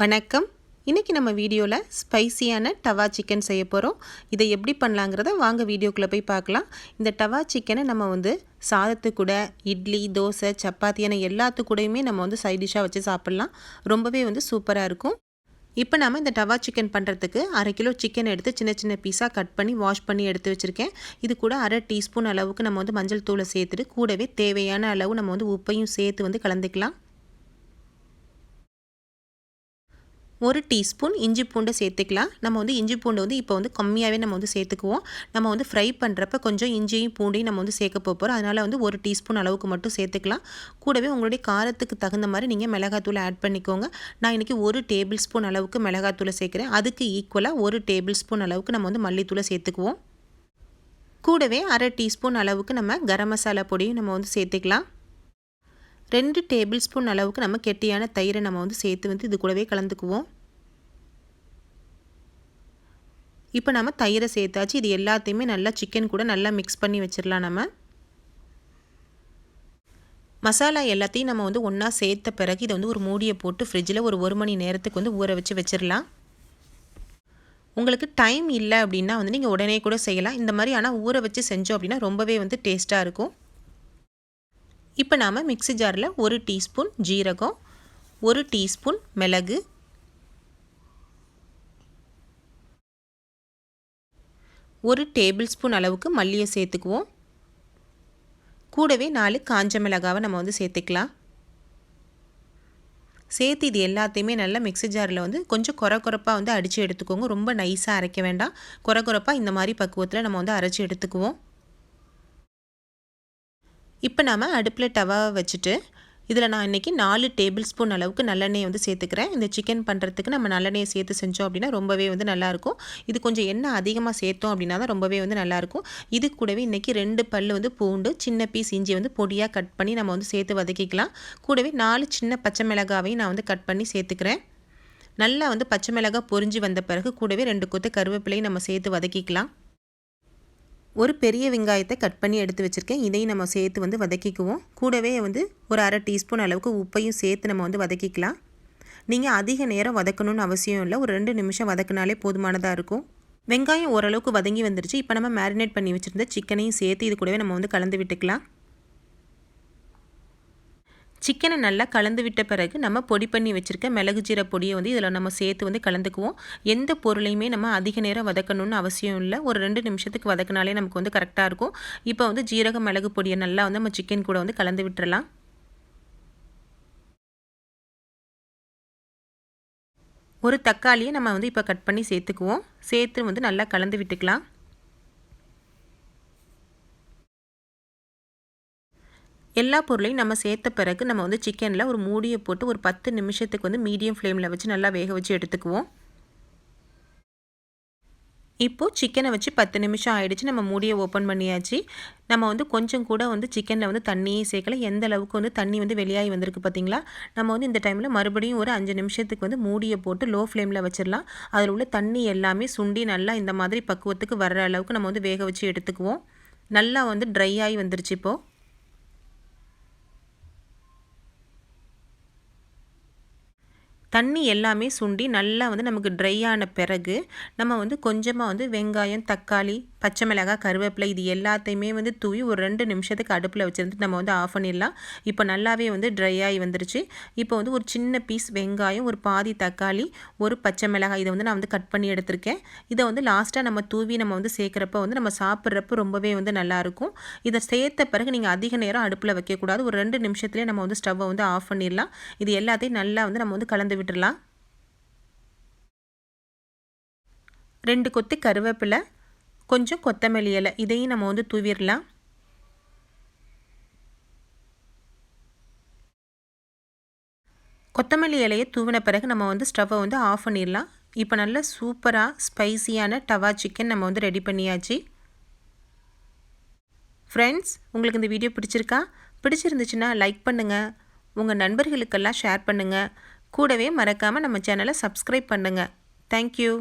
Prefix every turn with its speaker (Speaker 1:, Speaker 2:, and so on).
Speaker 1: வணக்கம். இன்னைக்கு நம்ம வீடியோல ஸ்பைசியான டவா சிக்கன் செய்ய போறோம். இதை எப்படி பண்ணலாம்ங்கறத வாங்க வீடியோக்குள்ள போய் பார்க்கலாம். இந்த டவா சிக்கனை நம்ம சாதத்து கூட, இட்லி, தோசை, சப்பாத்தி என எல்லாத்து கூடயுமே நம்ம சைட் டிஷ்ஷா வச்சு சாப்பிடலாம். ரொம்பவே சூப்பரா இருக்கும். இப்போ நாம இந்த டவா சிக்கன் பண்ணுறதுக்கு 1/2 கிலோ சிக்கன் எடுத்து சின்ன சின்ன பீஸாக கட் பண்ணி வாஷ் பண்ணி எடுத்து வச்சுருக்கேன். இது கூட 1/2 டீஸ்பூன் அளவுக்கு நம்ம மஞ்சள் தூளை சேர்த்துட்டு கூடவே தேவையான அளவு நம்ம உப்பையும் சேர்த்து கலந்துக்கலாம். 1 டீஸ்பூன் இஞ்சி பூண்டை சேர்த்துக்கலாம். நம்ம இஞ்சி பூண்டு இப்போ கம்மியாகவே நம்ம சேர்த்துக்குவோம். நம்ம ஃப்ரை பண்ணுறப்ப கொஞ்சம் இஞ்சியும் பூண்டையும் நம்ம சேர்க்க போகிறோம். அதனால் 1 டீஸ்பூன் அளவுக்கு மட்டும் சேர்த்துக்கலாம். கூடவே உங்களுடைய காரத்துக்கு தகுந்த மாதிரி நீங்கள் மிளகாத்தூளை ஆட் பண்ணிக்கோங்க. நான் இன்றைக்கி 1 டேபிள் ஸ்பூன் அளவுக்கு மிளகாத்தூளை சேர்க்குறேன். அதுக்கு ஈக்குவலாக 1 டேபிள் ஸ்பூன் அளவுக்கு நம்ம மல்லித்தூளை சேர்த்துக்குவோம். கூடவே 1/2 டீஸ்பூன் அளவுக்கு நம்ம கரம் மசாலா பொடியும் நம்ம சேர்த்துக்கலாம். 2 டேபிள் ஸ்பூன் அளவுக்கு நம்ம கெட்டியான தயிரை நம்ம சேர்த்து இது கூடவே கலந்துக்குவோம். இப்போ நம்ம தயிரை சேர்த்தாச்சு. இது எல்லாத்தையுமே நல்லா சிக்கன் கூட நல்லா மிக்ஸ் பண்ணி வச்சிடலாம். நம்ம மசாலா எல்லாத்தையும் நம்ம ஒன்றா சேர்த்த பிறகு இதை ஒரு மூடியை போட்டு ஃப்ரிட்ஜில் ஒரு 1 மணி நேரத்துக்கு ஊற வச்சிடலாம். உங்களுக்கு டைம் இல்லை அப்படின்னா நீங்கள் உடனே கூட செய்யலாம். இந்த மாதிரி ஆனால் ஊற வச்சு செஞ்சோம் அப்படின்னா ரொம்பவே டேஸ்ட்டாக இருக்கும். இப்போ நாம் மிக்ஸி ஜாரில் 1 டீஸ்பூன் ஜீரகம், 1 டீஸ்பூன் மிளகு, 1 டேபிள் ஸ்பூன் அளவுக்கு மல்லியை சேர்த்துக்குவோம். கூடவே 4 காஞ்ச மிளகாவை நம்ம சேர்த்துக்கலாம். சேர்த்து இது எல்லாத்தையுமே நல்லா மிக்ஸி ஜாரில் கொஞ்சம் கொரப்பாக அடித்து எடுத்துக்கோங்க. ரொம்ப நைஸாக அரைக்க வேண்டாம். கொரப்பாக இந்த மாதிரி பக்குவத்தில் நம்ம அரைச்சி எடுத்துக்குவோம். இப்போ நாம் அடுப்பில் டவாவை வச்சுட்டு இதில் நான் இன்றைக்கி 4 டேபிள் ஸ்பூன் அளவுக்கு நல்லெண்ணெயை சேர்த்துக்கிறேன். இந்த சிக்கன் பண்ணுறதுக்கு நம்ம நல்லெண்ணெயை சேர்த்து செஞ்சோம் அப்படின்னா ரொம்பவே நல்லாயிருக்கும். இது கொஞ்சம் எண்ணெய் அதிகமாக சேர்த்தோம் அப்படின்னா தான் ரொம்பவே நல்லாயிருக்கும். இது கூடவே இன்றைக்கி 2 பல் பூண்டு, சின்ன பீஸ் இஞ்சி பொடியாக கட் பண்ணி நம்ம சேர்த்து வதக்கிக்கலாம். கூடவே 4 சின்ன பச்சை மிளகாவையும் நான் கட் பண்ணி சேர்த்துக்கிறேன். நல்லா பச்சை மிளகாய் பொரிஞ்சு வந்த பிறகு கூடவே 2 கொத்து கருவேப்பிலையும் நம்ம சேர்த்து வதக்கிக்கலாம். ஒரு பெரிய வெங்காயத்தை கட் பண்ணி எடுத்து வச்சுருக்கேன். இதையும் நம்ம சேர்த்து வதக்கிக்குவோம். கூடவே ஒரு 1/2 டீஸ்பூன் அளவுக்கு உப்பையும் சேர்த்து நம்ம வதக்கிக்கலாம். நீங்கள் அதிக நேரம் வதக்கணும்னு அவசியம் இல்லை. ஒரு 2 நிமிஷம் வதக்கினாலே போதுமானதாக இருக்கும். வெங்காயம் ஓரளவுக்கு வதங்கி வந்துருச்சு. இப்போ நம்ம மேரினேட் பண்ணி வச்சுருந்த சிக்கனையும் சேர்த்து இது கூடவே நம்ம கலந்து விட்டுக்கலாம். சிக்கனை நல்லா கலந்து விட்ட பிறகு நம்ம பொடி பண்ணி வச்சுருக்க மிளகு ஜீர பொடியை இதில் நம்ம சேர்த்து கலந்துக்குவோம். எந்த பொருளையுமே நம்ம அதிக நேரம் வதக்கணும்னு அவசியம் இல்லை. ஒரு 2 நிமிஷத்துக்கு வதக்கினாலே நமக்கு கரெக்டாக இருக்கும். இப்போ ஜீரக மிளகு பொடியை நல்லா நம்ம சிக்கன் கூட கலந்து விட்டுறலாம். ஒரு தக்காளியை நம்ம இப்போ கட் பண்ணி சேர்த்துக்குவோம். சேர்த்து நல்லா கலந்து விட்டுக்கலாம். எல்லா பொருளையும் நம்ம சேர்த்த பிறகு நம்ம சிக்கனில் ஒரு மூடியை போட்டு ஒரு 10 நிமிஷத்துக்கு மீடியம் ஃப்ளேமில் வச்சு நல்லா வேக வச்சு எடுத்துக்குவோம். இப்போது சிக்கனை வச்சு 10 நிமிஷம் ஆகிடுச்சு. நம்ம மூடியை ஓப்பன் பண்ணியாச்சு. நம்ம கொஞ்சம் கூட சிக்கனில் தண்ணியே சேர்க்கல. எந்த அளவுக்கு தண்ணி வெளியாகி வந்திருக்கு பார்த்தீங்களா? நம்ம இந்த டைமில் மறுபடியும் ஒரு 5 நிமிஷத்துக்கு மூடியை போட்டு லோ ஃப்ளேமில் வச்சிடலாம். அதில் உள்ள தண்ணி எல்லாமே சுண்டி நல்லா இந்த மாதிரி பக்குவத்துக்கு வர்ற அளவுக்கு நம்ம வேக வச்சு எடுத்துக்குவோம். நல்லா ட்ரை ஆகி வந்துருச்சு. இப்போது தண்ணி எல்லாமே சுண்டி நல்லா நமக்கு ட்ரை ஆன பிறகு நம்ம கொஞ்சமாக வெங்காயம், தக்காளி, பச்சை மிளகாய், கருவேப்பிலை இது எல்லாத்தையுமே தூவி ஒரு 2 நிமிஷத்துக்கு அடுப்பில் வச்சுருந்து நம்ம ஆஃப் பண்ணிடலாம். இப்போ நல்லாவே ட்ரை ஆகி வந்துருச்சு. இப்போ ஒரு சின்ன பீஸ் வெங்காயம், ஒரு பாதி தக்காளி, ஒரு பச்சை மிளகாய் இதை நான் கட் பண்ணி எடுத்திருக்கேன். இதை லாஸ்ட்டாக நம்ம தூவி நம்ம சேர்க்குறப்ப நம்ம சாப்பிட்றப்ப ரொம்பவே நல்லாயிருக்கும். இதை சேர்த்த பிறகு நீங்கள் அதிக நேரம் அடுப்பில் வைக்கக்கூடாது. ஒரு 2 நிமிஷத்துலேயே நம்ம ஸ்டவ்வை ஆஃப் பண்ணிடலாம். இது எல்லாத்தையும் நல்லா நம்ம கலந்து விட்டுடலாம். 2 கொத்து கருவேப்பிலை, கொஞ்சம் கொத்தமல்லி இலை இதையும் நம்ம தூவிடலாம். கொத்தமல்லி இலையை தூவின பிறகு நம்ம ஸ்டவ்வை ஆஃப் பண்ணிடலாம். இப்போ நல்ல சூப்பராக ஸ்பைசியான டவா சிக்கன் நம்ம ரெடி பண்ணியாச்சு. ஃப்ரெண்ட்ஸ், உங்களுக்கு இந்த வீடியோ பிடிச்சிருந்துச்சுன்னா லைக் பண்ணுங்கள். உங்கள் நண்பர்களுக்கெல்லாம் ஷேர் பண்ணுங்கள். கூடவே மறக்காமல் நம்ம சேனலை சப்ஸ்கிரைப் பண்ணுங்கள். தேங்க்யூ.